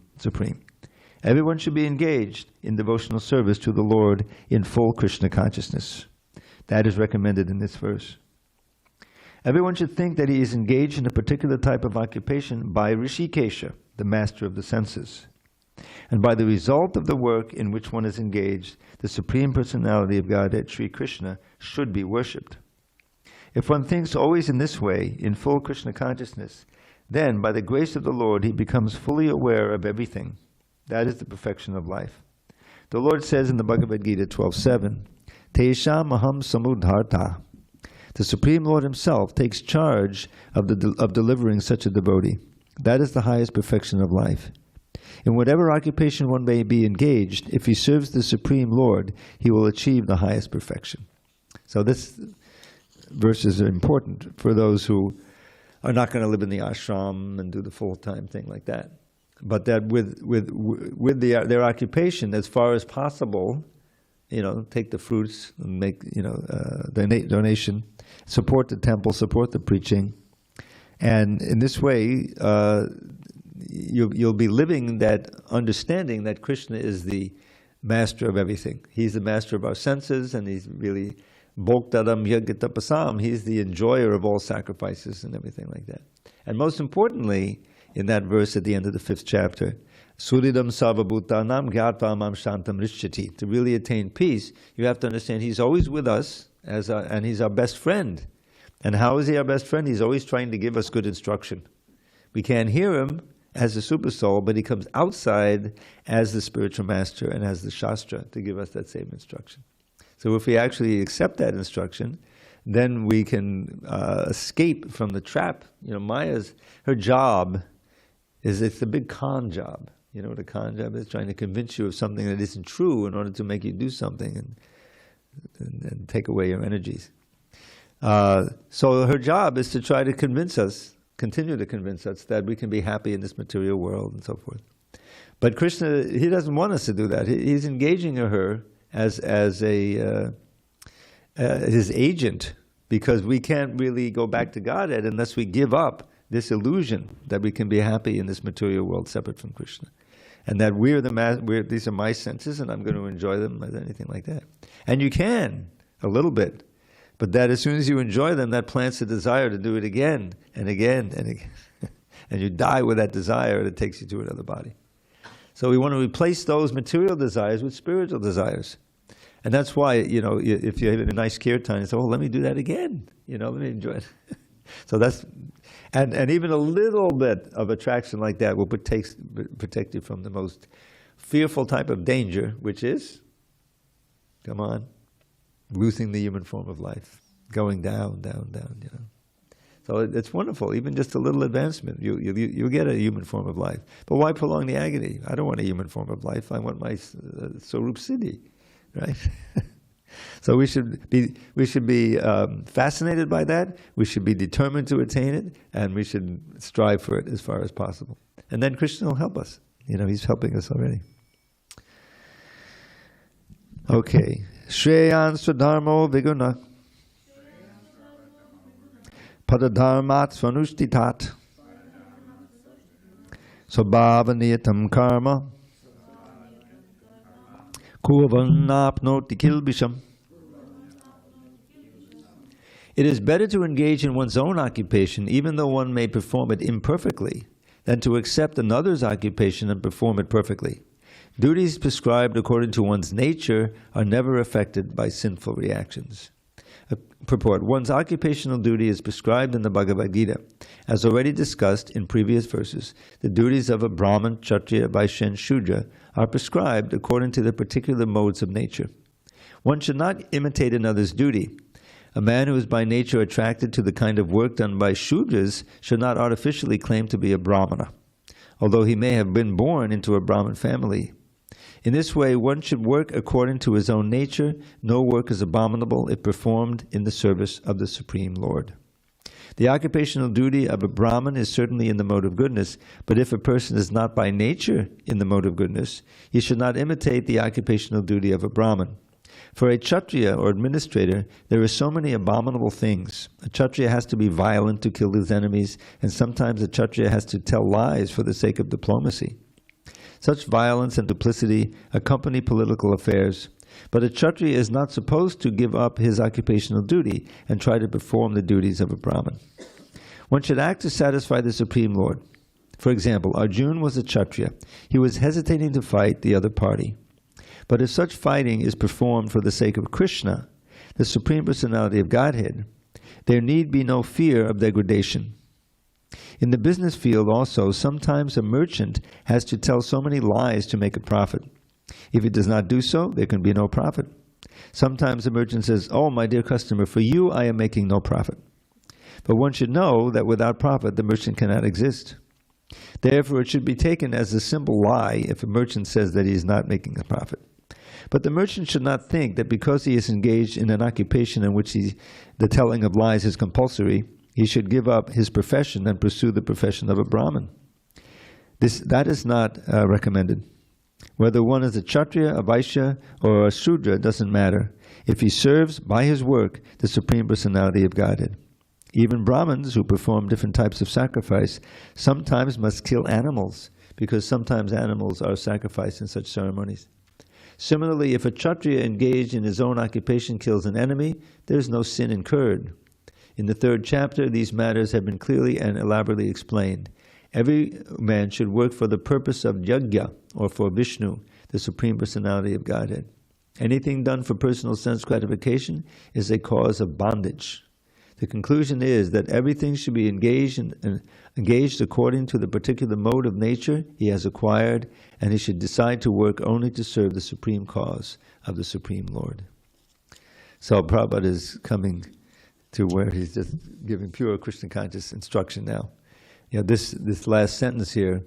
Everyone should be engaged in devotional service to the Lord in full Krishna consciousness. That is recommended in this verse. Everyone should think that he is engaged in a particular type of occupation by Rishikesha, the master of the senses. And by the result of the work in which one is engaged, the Supreme Personality of Godhead, Sri Krishna, should be worshipped. If one thinks always in this way, in full Krishna consciousness, then, by the grace of the Lord, he becomes fully aware of everything. That is the perfection of life. The Lord says in the Bhagavad Gita 12:7, Tesham aham samudharta. The Supreme Lord himself takes charge of delivering such a devotee. That is the highest perfection of life. In whatever occupation one may be engaged, if he serves the Supreme Lord, he will achieve the highest perfection. So this verses are important for those who are not going to live in the ashram and do the full-time thing like that. But that with their occupation, as far as possible, take the fruits and make donation, support the temple, support the preaching, and in this way, you'll be living that understanding that Krishna is the master of everything. He's the master of our senses, and he's really Bhoktaram Yagitapasam. He's the enjoyer of all sacrifices and everything like that. And most importantly, in that verse at the end of the 5th chapter, Suridam Sarvabhutanam Gyatvam Shantam Rishyati. To really attain peace, you have to understand he's always with us, and he's our best friend. And how is he our best friend? He's always trying to give us good instruction. We can't hear him as the super soul, but he comes outside as the spiritual master and as the Shastra to give us that same instruction. So if we actually accept that instruction, then we can escape from the trap. Maya's, her job is, it's a big con job. You know what a con job is? Trying to convince you of something that isn't true in order to make you do something and take away your energies. So her job is to try to continue to convince us that we can be happy in this material world and so forth. But Krishna, he doesn't want us to do that. He's engaging her as his agent, because we can't really go back to Godhead unless we give up this illusion that we can be happy in this material world separate from Krishna, and that these are my senses and I'm going to enjoy them as anything like that. And you can a little bit, but that as soon as you enjoy them, that plants a desire to do it again and again and again, and you die with that desire, and it takes you to another body. So we want to replace those material desires with spiritual desires. And that's why, if you have a nice kirtan, you say, let me do that again. Let me enjoy it. So that's, and even a little bit of attraction like that will protect you from the most fearful type of danger, which is, losing the human form of life, going down, down, down, So it's wonderful, even just a little advancement. You get a human form of life. But why prolong the agony? I don't want a human form of life. I want my Swarup Siddhi, right? So we should be fascinated by that. We should be determined to attain it, and we should strive for it as far as possible. And then Krishna will help us. He's helping us already. Okay. Shreyan Swadharmo Viguna Padadharmat Svanushtitat Svabhavaniyatam Karma Kuvanapnoti Kilbisham. It is better to engage in one's own occupation, even though one may perform it imperfectly, than to accept another's occupation and perform it perfectly. Duties prescribed according to one's nature are never affected by sinful reactions. Purport: one's occupational duty is prescribed in the Bhagavad Gita. As already discussed in previous verses, the duties of a Brahman, Kshatriya, Vaishya, and Shudra are prescribed according to the particular modes of nature. One should not imitate another's duty. A man who is by nature attracted to the kind of work done by Shudras should not artificially claim to be a Brahmana, although he may have been born into a Brahmin family. In this way, one should work according to his own nature. No work is abominable if performed in the service of the Supreme Lord. The occupational duty of a Brahmin is certainly in the mode of goodness, but if a person is not by nature in the mode of goodness, he should not imitate the occupational duty of a Brahmin. For a Kshatriya or administrator, there are so many abominable things. A Kshatriya has to be violent to kill his enemies, and sometimes a Kshatriya has to tell lies for the sake of diplomacy. Such violence and duplicity accompany political affairs, but a Kshatriya is not supposed to give up his occupational duty and try to perform the duties of a Brahmin. One should act to satisfy the Supreme Lord. For example, Arjuna was a Kshatriya. He was hesitating to fight the other party. But if such fighting is performed for the sake of Krishna, the Supreme Personality of Godhead, there need be no fear of degradation. In the business field also, sometimes a merchant has to tell so many lies to make a profit. If he does not do so, there can be no profit. Sometimes a merchant says, "Oh, my dear customer, for you I am making no profit." But one should know that without profit, the merchant cannot exist. Therefore, it should be taken as a simple lie if a merchant says that he is not making a profit. But the merchant should not think that because he is engaged in an occupation in which the telling of lies is compulsory, he should give up his profession and pursue the profession of a Brahmin. That is not recommended. Whether one is a Kshatriya, a Vaishya, or a Shudra doesn't matter, if he serves by his work the Supreme Personality of Godhead. Even Brahmins who perform different types of sacrifice sometimes must kill animals, because sometimes animals are sacrificed in such ceremonies. Similarly, if a Kshatriya engaged in his own occupation kills an enemy, there is no sin incurred. In the 3rd chapter, these matters have been clearly and elaborately explained. Every man should work for the purpose of yajna, or for Vishnu, the Supreme Personality of Godhead. Anything done for personal sense gratification is a cause of bondage. The conclusion is that everything should be engaged according to the particular mode of nature he has acquired, and he should decide to work only to serve the supreme cause of the Supreme Lord. So Prabhupada is coming to where he's just giving pure Krishna conscious instruction now. You know, this last sentence here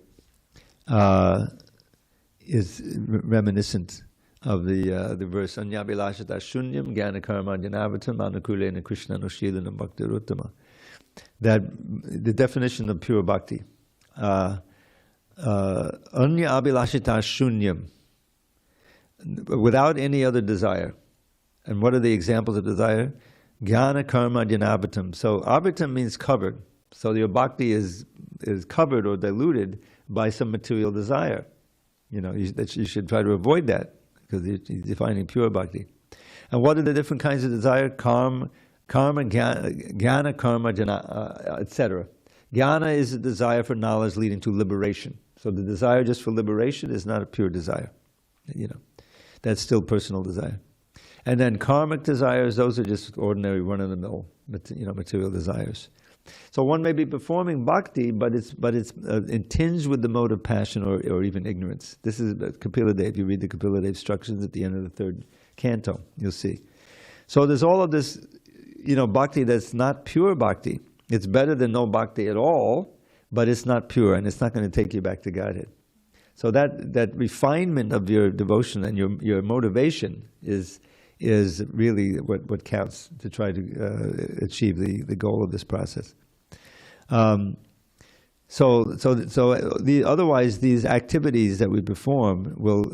is reminiscent of the verse Anyabhilashata shunyam jnana karma janavatam anukulena Krishna nushilanam bhaktiruttama. That the definition of pure bhakti. Anya abhilashita shunyam, without any other desire. And what are the examples of desire? Jnana karma janavatam. So abhitam means covered. So your bhakti is covered or diluted by some material desire. You know, you should try to avoid that, because he's defining pure bhakti. And what are the different kinds of desire? Karma, jnana, karma, jnana, etc. Jnana is a desire for knowledge leading to liberation. So the desire just for liberation is not a pure desire. You know, that's still personal desire. And then karmic desires, those are just ordinary run-of-the-mill, material desires. So one may be performing bhakti, but it's tinged with the mode of passion or even ignorance. This is Kapila Dev. You read the Kapila Dev instructions at the end of the 3rd canto, you'll see. So there's all of this, bhakti that's not pure bhakti. It's better than no bhakti at all, but it's not pure, and it's not going to take you back to Godhead. So that refinement of your devotion and your motivation is really what counts to try to achieve the goal of this process. Otherwise, these activities that we perform will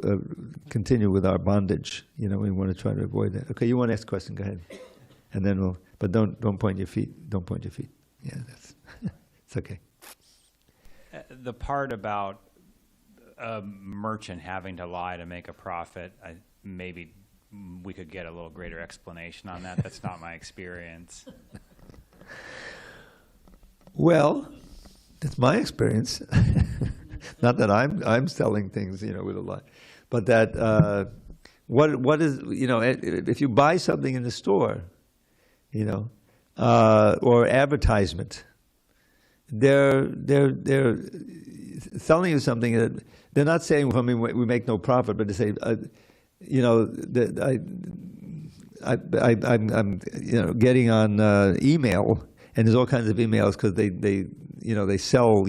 continue with our bondage. We want to try to avoid that. Okay, you want to ask a question? Go ahead, and then but don't point your feet. Don't point your feet. Yeah, that's it's okay. The part about a merchant having to lie to make a profit, maybe we could get a little greater explanation on that. That's not my experience. Well, that's my experience. Not that I'm selling things, with a lot, but that what is, if you buy something in the store, or advertisement, they're selling you something that they're not saying, well, I mean, we make no profit, but they say, I'm getting on email, and there's all kinds of emails because they sell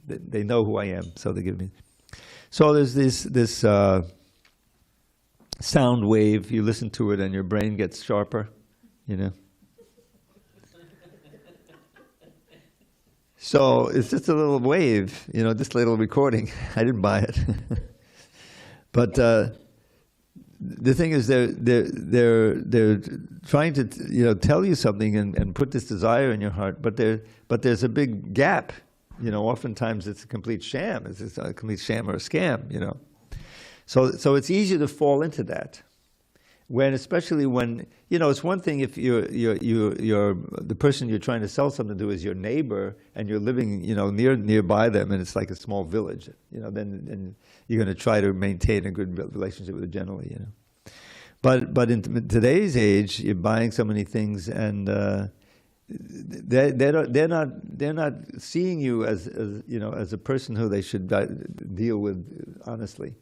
they know who I am, so they give me. So there's this sound wave. You listen to it, and your brain gets sharper, So it's just a little wave, just a little recording. I didn't buy it, but the thing is, they're trying to tell you something and put this desire in your heart, but there's a big gap. Oftentimes it's a complete sham. It's a complete sham or a scam. So it's easy to fall into that. Especially when it's one thing if you're the person you're trying to sell something to is your neighbor and you're living nearby them and it's like a small village, then you're going to try to maintain a good relationship with it generally, But in today's age, you're buying so many things and they're not seeing you as a person who they should deal with honestly.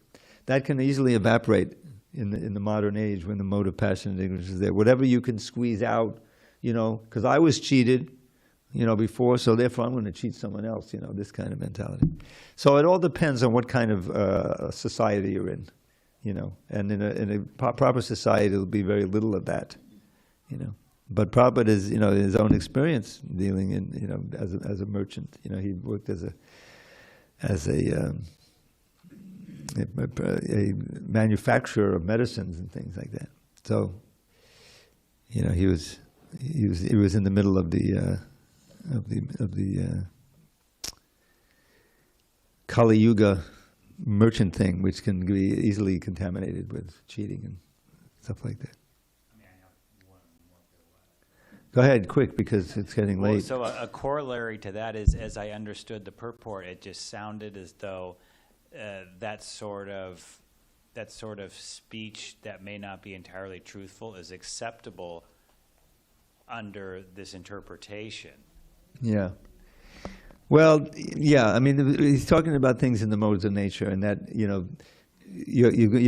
That can easily evaporate in the modern age when the mode of passion and ignorance is there. Whatever you can squeeze out, because I was cheated, before, so therefore I'm going to cheat someone else, this kind of mentality. So it all depends on what kind of society you're in, and in a proper society there'll be very little of that, But Prabhupada is, his own experience dealing in, as a merchant. He worked as a manufacturer of medicines and things like that. So, he was in the middle of the Kali Yuga merchant thing, which can be easily contaminated with cheating and stuff like that. Go ahead, quick, because it's getting late. So a corollary to that is, as I understood the purport, it just sounded as though that sort of speech that may not be entirely truthful is acceptable under this interpretation. Yeah. Well, yeah. I mean, he's talking about things in the modes of nature, and that you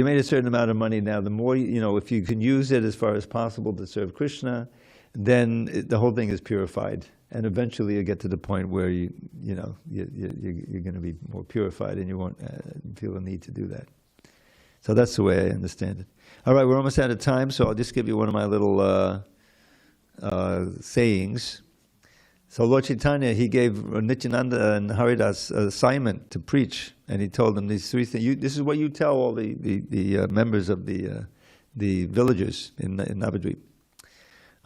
made a certain amount of money. Now, the more if you can use it as far as possible to serve Krishna, then the whole thing is purified. And eventually you get to the point where you're going to be more purified and you won't feel a need to do that. So that's the way I understand it. All right, we're almost out of time, so I'll just give you one of my little sayings. So Lord Chaitanya, he gave Nityananda and Haridas an assignment to preach, and he told them these three things. This is what you tell all the members of the villagers in Navadvip.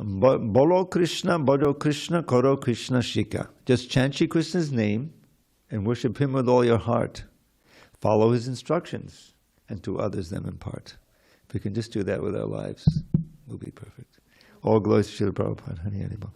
Bolo Krishna, Bodo Krishna, Koro Krishna Shika. Just chant Shri Krishna's name and worship him with all your heart. Follow his instructions and to others them impart. If we can just do that with our lives, we'll be perfect. All glories to Srila Prabhupada. Hari Hari Bol.